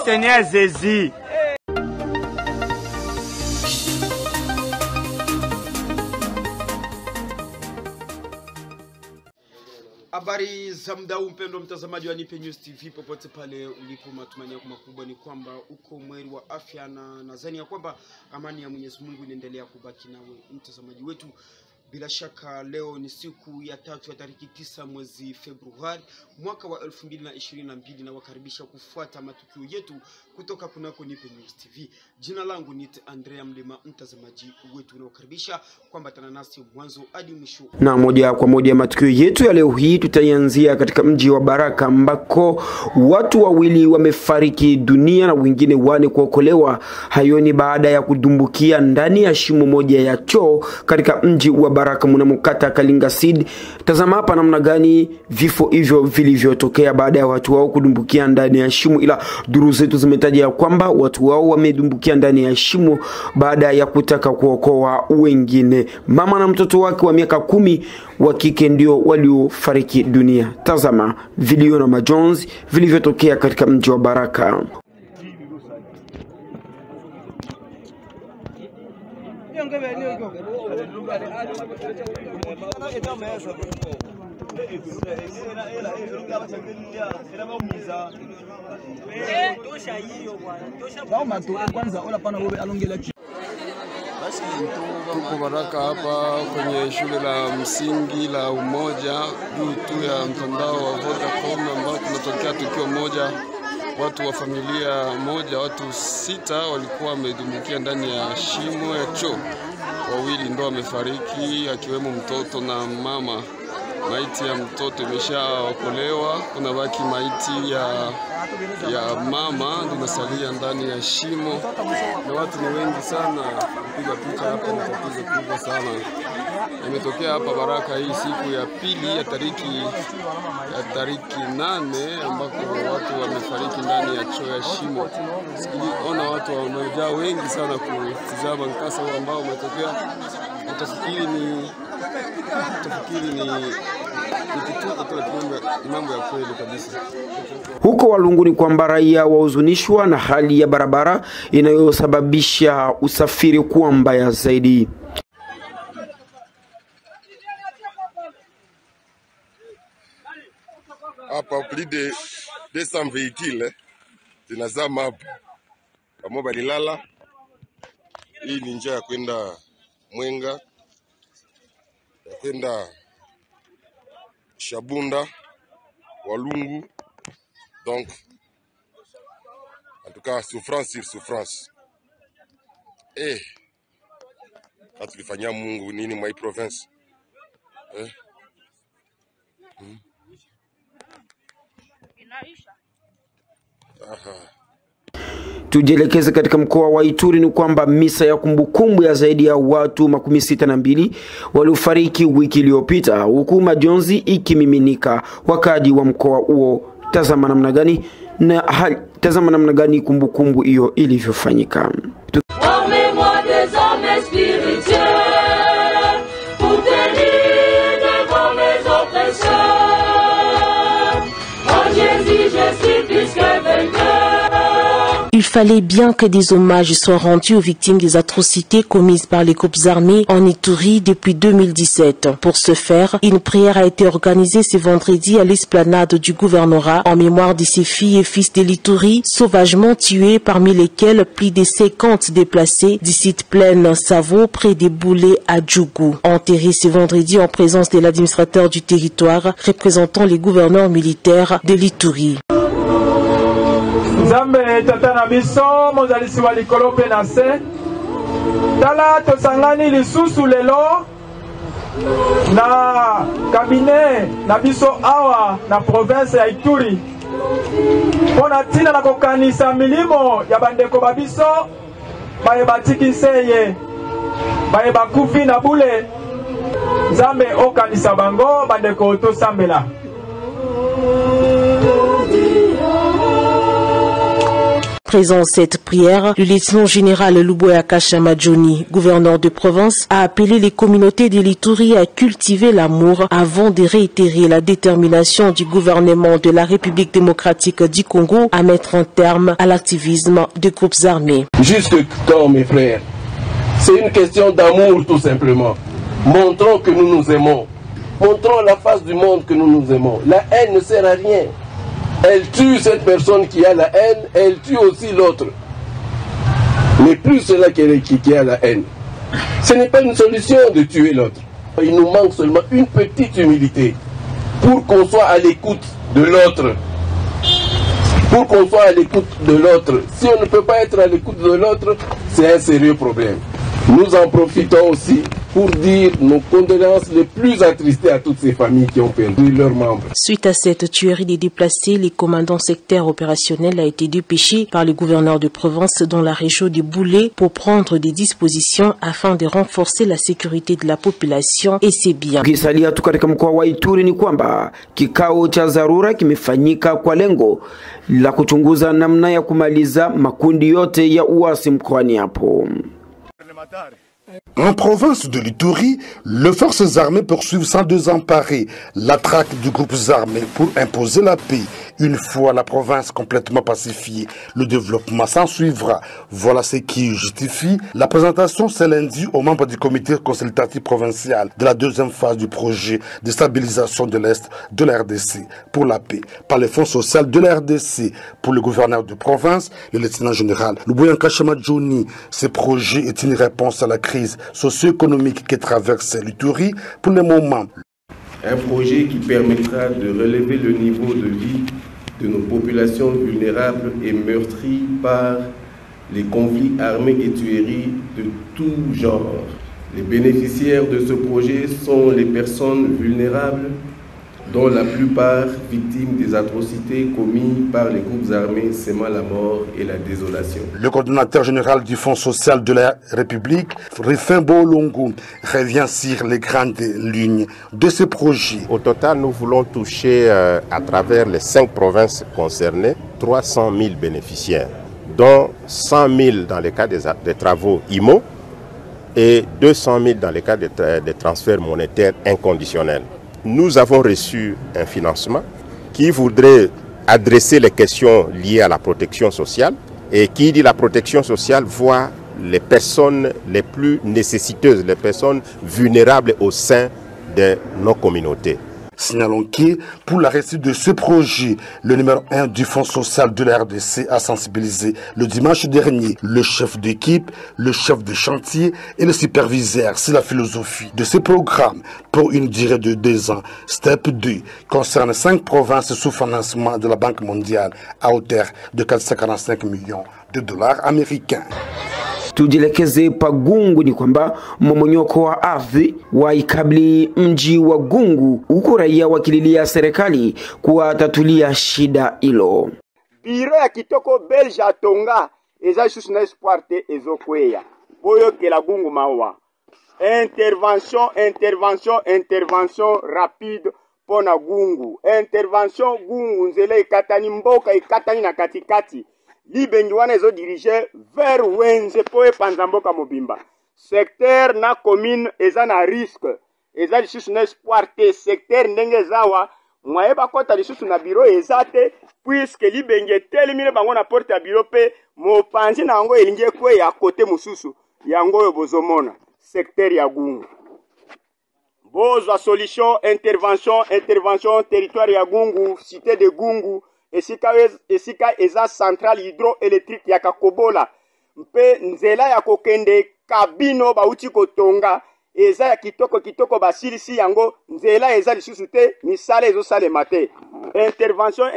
Seigneur Jésus. Habari za mdau mpendwa mtazamaji wa Nipe News TV popote pale ulipo, matumaini yangu makubwa ni kwamba uko mweri wa afya, na nadhani ya kwamba amani ya Mwenyezi Mungu inaendelea kubaki nawe mtazamaji wetu. Bila shaka leo ni siku ya 3 ya tariki 9 mwezi Februari mwaka wa 2022, na wakaribisha kufuata matukio yetu kutoka kunako Nipe News TV. Jina langu ni Andrea Mlima, mtazamaji wetu, na wakaribisha kwamba tana nasi mwanzo hadi mwisho. Na moja kwa moja matukio yetu ya leo hii tutaanzia katika mji wa Baraka ambako watu wawili wamefariki dunia na wengine 4 kuokolewa. Hayo ni baada ya kudumbukia ndani ya shimo moja ya choo katika mji wa Baraka mnamokata Kalinga Seed. Tazama hapa namna gani vifo hivyo vilivyotokea baada ya watu wao kudumbukia ndani ya shimo, ila duru zetu zimetaja kwamba watu wao wamedumbukia ndani ya shimo baada ya kutaka kuokoa wengine. Mama na mtoto wake wa miaka 10 wa kike ndio waliofariki dunia. Tazama video na majonzi vilivyotokea katika mji wa Baraka. Tuko Baraka hapa kwenye shule la msingi la Umoja juu tu ya mtandao wa Vodacom, ambao tunatokea tukio moja. Watu wa familia moja, watu 6 walikuwa wamedumbukia ndani ya shimo ya choo. 2 ndo wamefariki akiwemo mtoto na mama. Maiti ya mtoto imeshaokolewa, kuna baki maiti ya mama ndio inasalia ndani ya shimo, na watu ni wengi sana. Kupiga picha hapa ni tatizo kubwa sana. Imetokea hapa Baraka hii siku ya pili ya tariki 8 ambako watu wamefariki ndani ya choo ya shimo. Ona watu wamejaa wengi sana kutizama mkasa ambao umetokea. Utafikiri ni mambo ya kweli kabisa. Huko Walunguni kwamba raia wahuzunishwa na hali ya barabara inayosababisha usafiri kuwa mbaya zaidi. Hapa plus de 200 véhicules zinazama hapa. Kama balilala, hii ni njia ya kwenda Mwenga, ya kwenda Shabunda, Walungu. Donc en tout cas souffrance sur souffrance. Tulifanyia Mungu nini mwa province? Tujielekeze katika mkoa wa Ituri. Ni kwamba misa ya kumbukumbu ya zaidi ya watu 62 waliofariki wiki iliyopita, huku majonzi ikimiminika wakati wa mkoa huo. Tazama namna gani kumbukumbu hiyo ilivyofanyika. Il fallait bien que des hommages soient rendus aux victimes des atrocités commises par les groupes armés en Ituri depuis 2017. Pour ce faire, une prière a été organisée ce vendredi à l'esplanade du gouvernorat en mémoire de ces filles et fils de l'Ituri sauvagement tués, parmi lesquels plus de 50 déplacés du site Plaine Savo près des Boulets à Djougou. Enterrés ce vendredi en présence de l'administrateur du territoire représentant les gouverneurs militaires de l'Ituri. Zambe tata na biso mozalisi wa likolo pe na se tala tosangani lisusu lelo na cabinet na biso awa na province ya Ituri pona tina na kokanisa milimo ya bandeko babiso baye batikiseye baye bakufi na bule. Zambe okanisa bango bandeko to sambela. Présent à cette prière, le lieutenant général Luboya Kashamadjoni, gouverneur de province, a appelé les communautés de l'Ituri à cultiver l'amour avant de réitérer la détermination du gouvernement de la République démocratique du Congo à mettre un terme à l'activisme des groupes armés. Jusque quand, mes frères? C'est une question d'amour tout simplement. Montrons que nous nous aimons. Montrons à la face du monde que nous nous aimons. La haine ne sert à rien. Elle tue cette personne qui a la haine, elle tue aussi l'autre. Mais plus cela qui a la haine. Ce n'est pas une solution de tuer l'autre. Il nous manque seulement une petite humilité pour qu'on soit à l'écoute de l'autre. Pour qu'on soit à l'écoute de l'autre. Si on ne peut pas être à l'écoute de l'autre, c'est un sérieux problème. Nous en profitons aussi pour dire nos condoléances les plus attristées à toutes ces familles qui ont perdu leurs membres. Suite à cette tuerie des déplacés, les commandants sectaires opérationnels a été dépêché par le gouverneur de province dans la région de Boulé pour prendre des dispositions afin de renforcer la sécurité de la population et ses biens. Ukisalia tu katika mkoa wa Ituri ni kwamba kikao cha dharura kimefanyika kwa lengo la kuchunguza namna ya kumaliza makundi yote ya uasi mkoani hapo. En province de l'Ituri, les forces armées poursuivent sans désemparer la traque de groupes armés pour imposer la paix. Une fois la province complètement pacifiée, le développement s'en suivra. Voilà ce qui justifie la présentation ce lundi aux membres du comité consultatif provincial de la deuxième phase du projet de stabilisation de l'Est de la RDC pour la paix par le Fonds social de la RDC pour le gouverneur de province, le lieutenant général Luboya Kashamadjoni. Ce projet est une réponse à la crise socio-économique qui traverse l'Ituri pour le moment. Un projet qui permettra de relever le niveau de vie de nos populations vulnérables et meurtries par les conflits armés et tueries de tout genre. Les bénéficiaires de ce projet sont les personnes vulnérables, dont la plupart victimes des atrocités commises par les groupes armés sémant la mort et la désolation. Le coordonnateur général du Fonds social de la République, Rifin Bolongo, revient sur les grandes lignes de ce projet. Au total, nous voulons toucher à travers les 5 provinces concernées 300 000 bénéficiaires, dont 100 000 dans le cas des travaux IMO et 200 000 dans le cas des transferts monétaires inconditionnels. Nous avons reçu un financement qui voudrait adresser les questions liées à la protection sociale. Et qui dit la protection sociale voit les personnes les plus nécessiteuses, les personnes vulnérables au sein de nos communautés. Signalons que pour la réussite de ce projet, le numéro 1 du Fonds social de la RDC a sensibilisé le dimanche dernier le chef d'équipe, le chef de chantier et le superviseur sur la philosophie de ce programme pour une durée de 2 ans. Step 2 concerne 5 provinces sous financement de la Banque mondiale à hauteur de 445 millions de dollars américains. Tujielekeze pa Gungu ni kwamba mmomonyoko wa ardhi waikabili mji wa Gungu, huku raia wakililia serikali kuwatatulia shida hilo. Biro ya kitoko Belge atonga eza shusu na espoir te ezokweya boyo ke la Gungu mawa intervention rapide pona Gungu, intervention Gungu nzele ikatani mboka ikatani na katikati libengi wana ezo dirige vers wenze po epanza mboka mobimba. Secteur na commune eza na risque, eza lisusu na espoir te. Secteur ndenge ezawa mwaye bakota lisusu na biro eza te, puisque libengi etelemile bango na porte ya biro pe mopanzi na yango elingi ekwe ya kote mosusu yango oyo bozomona secteur ya Gungu. Bozwa solution intervention territoire ya Gungu, cité de Gungu, esika eza centrale hydroélectrique ya Kakobola mpe nzela ya kokende kabino bauti kotonga eza ya kitoko basilisi yango nzela eza lisusu te misala ezosalema te.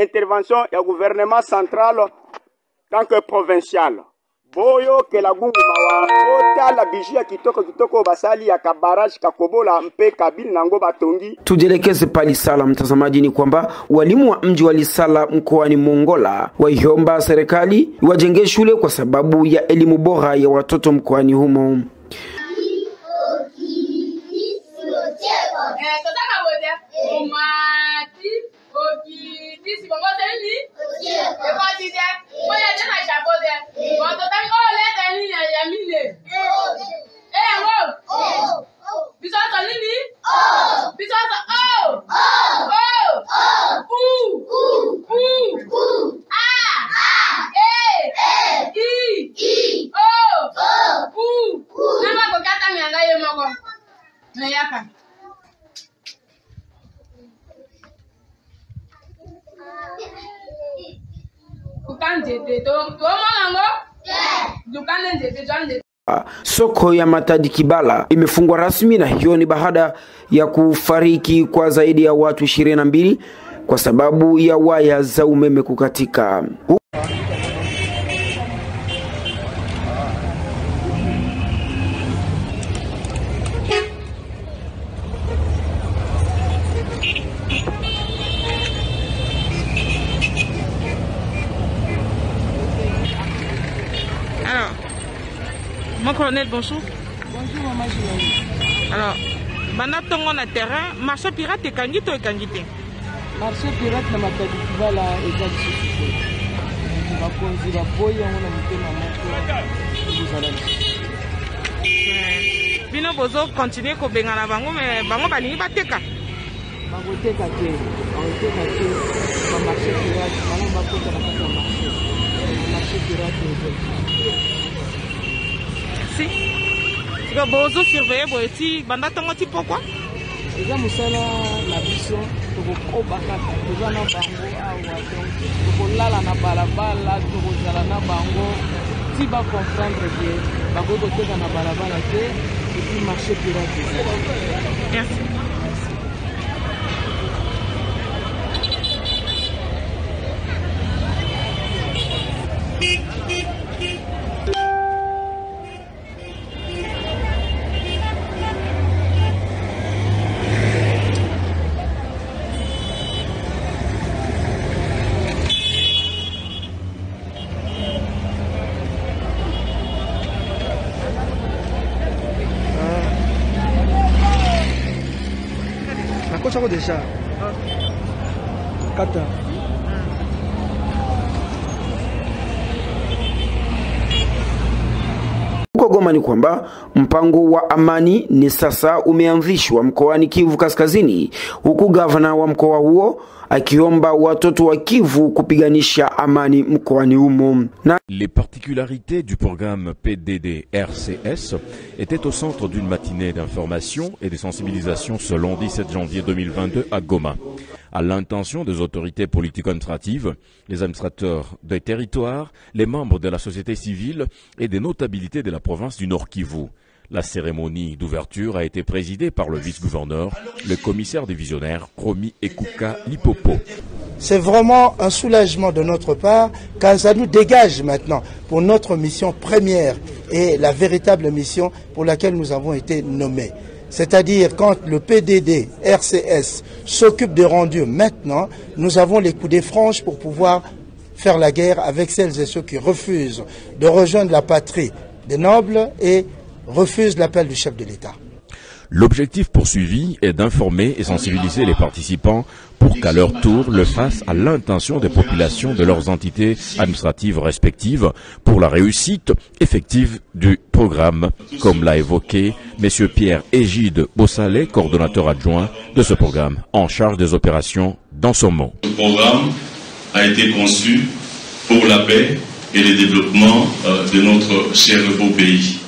Intervention ya gouvernement central tant que provincial boyo ke la Gungu mawa ota la biji ya kitoko basali ya kabaraj Kakobola mpe kabili nango batongi. Tujelekeze pali Sala, mtazamaji, ni kwamba walimu wa mji wa Lisala mkoani Mongola waiomba serikali wajenge shule kwa sababu ya elimu bora ya watoto mkoani humo. Soko ya Matadi Kibala imefungwa rasmi, na hiyo ni baada ya kufariki kwa zaidi ya watu 22 kwa sababu ya waya za umeme kukatika. Alors, mon colonel, bonjour. Bonjour, maman journaliste. Alors, maintenant, on a terrain, marché pirate et kangite ou kangite? Marché pirate na Matadi Kibala et Gadji. On va conduire la boya, on a monté ma moto. Vous allez. Bino bozo continuer ko bengana bango, mais bango balingi bateka. Bango teka te, bango teka te. Ba marché pirate, bango ba kota na kata marché. Marché pirate et Gadji. Si. Ga bozo surveiller boeti banda tongo ti pourquoi? Eza musala na biso to ko baka to na bango awa to ko lala na balabala to ko zala na bango ti ba comprendre que ba go teka na balabala te et puis marché pirate. Merci. Kocha déjà. Kata. Huko Goma ni kwamba mpango wa amani ni sasa umeanzishwa mkoani Kivu Kaskazini, huku gavana wa mkoa huo akiomba watoto wa Kivu kupiganisha amani mkoani humo. Les particularités du programme PDD-RCS étaient au centre d'une matinée d'information et de sensibilisation ce lundi 7 janvier 2022 à Goma. À l'intention des autorités politico-administratives, les administrateurs des territoires, les membres de la société civile et des notabilités de la province du Nord Kivu. La cérémonie d'ouverture a été présidée par le vice-gouverneur, le commissaire divisionnaire Romy Ekuka Lipopo. C'est vraiment un soulagement de notre part, car ça nous dégage maintenant pour notre mission première et la véritable mission pour laquelle nous avons été nommés. C'est-à-dire quand le PDD RCS s'occupe de rendu maintenant, nous avons les coudées franches pour pouvoir faire la guerre avec celles et ceux qui refusent de rejoindre la patrie des nobles et refusent l'appel du chef de l'État. L'objectif poursuivi est d'informer et sensibiliser les participants pour qu'à leur tour le fassent à l'intention des populations de leurs entités administratives respectives pour la réussite effective du programme, comme l'a évoqué M. Pierre Égide Bossalé, coordonnateur adjoint de ce programme en charge des opérations dans son mot. Ce programme a été conçu pour la paix et le développement de notre cher et beau pays.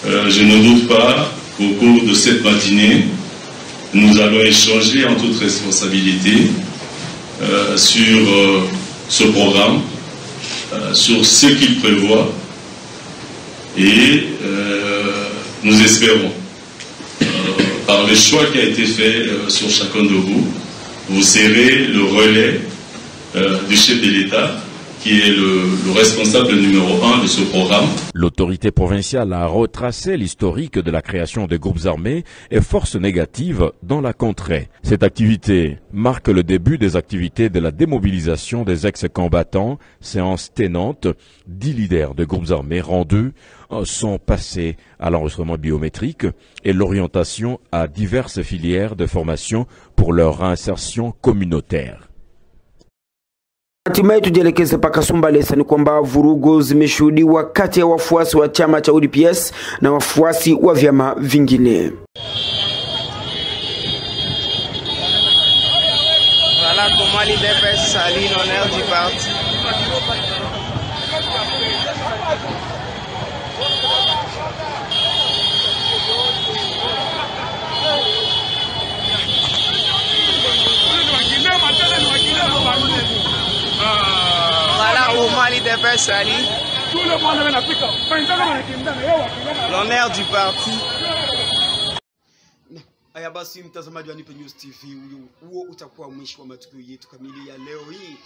Je ne doute pas qu'au cours de cette matinée, nous allons échanger en toute responsabilité sur ce programme, sur ce qu'il prévoit, et nous espérons, par le choix qui a été fait sur chacun de vous, vous serez le relais du chef de l'État, qui est le responsable numéro 1 de ce programme. L'autorité provinciale a retracé l'historique de la création des groupes armés et forces négatives dans la contrée. Cette activité marque le début des activités de la démobilisation des ex-combattants, séance tenante. 10 leaders de groupes armés rendus sont passés à l'enregistrement biométrique et l'orientation à diverses filières de formation pour leur insertion communautaire. Hatimaye tujielekeze paka Sumbalesa ni kwamba vurugo zimeshuhudiwa kati ya wafuasi wa chama cha UDPS na wafuasi wa vyama vingine. Voilà comment l'UDPS s'aligne l'honneur du parti. Voilà comment l'UDPS s'aligne l'honneur du parti. Aya basi mtazamaji wa Nipe News TV, huo utakuwa mwisho wa matukio yetu kamili ya leo hii.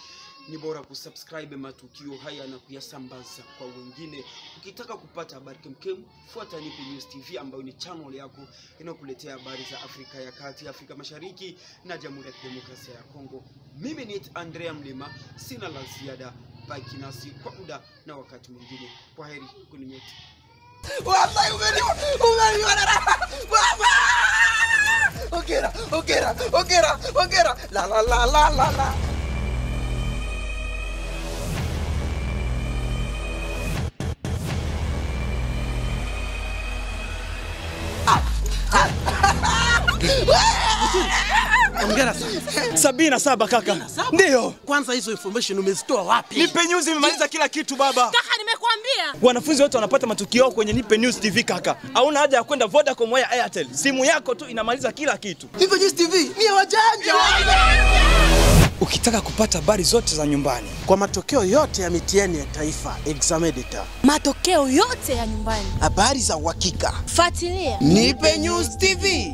Ni bora kusubscribe matukio haya na kuyasambaza kwa wengine. Ukitaka kupata habari kemkem, fuata Nipe News TV ambayo ni channel yako inayokuletea habari za Afrika ya Kati, Afrika Mashariki na Jamhuri ya Kidemokrasia ya Kongo. Mimi ni Andrea Mlima, sina la ziada. Baki nasi kwa muda na wakati mwingine. Kwaheri kuninyeti. Ogera, la. Ongera sana. 77 kaka. Ndio. Kwanza hizo information umezitoa wapi? Nipe News imemaliza kila kitu baba. Kaka nimekuambia. Wanafunzi wote wanapata matukio kwenye Nipe News TV kaka. Hauna haja ya kwenda Vodacom au Airtel. Simu yako tu inamaliza kila kitu. Nipe News TV ni wajanja. Ukitaka kupata habari zote za nyumbani kwa matokeo yote ya mitihani ya taifa, examen d'etat, matokeo yote ya nyumbani, habari za uhakika, fuatilia Nipe News TV.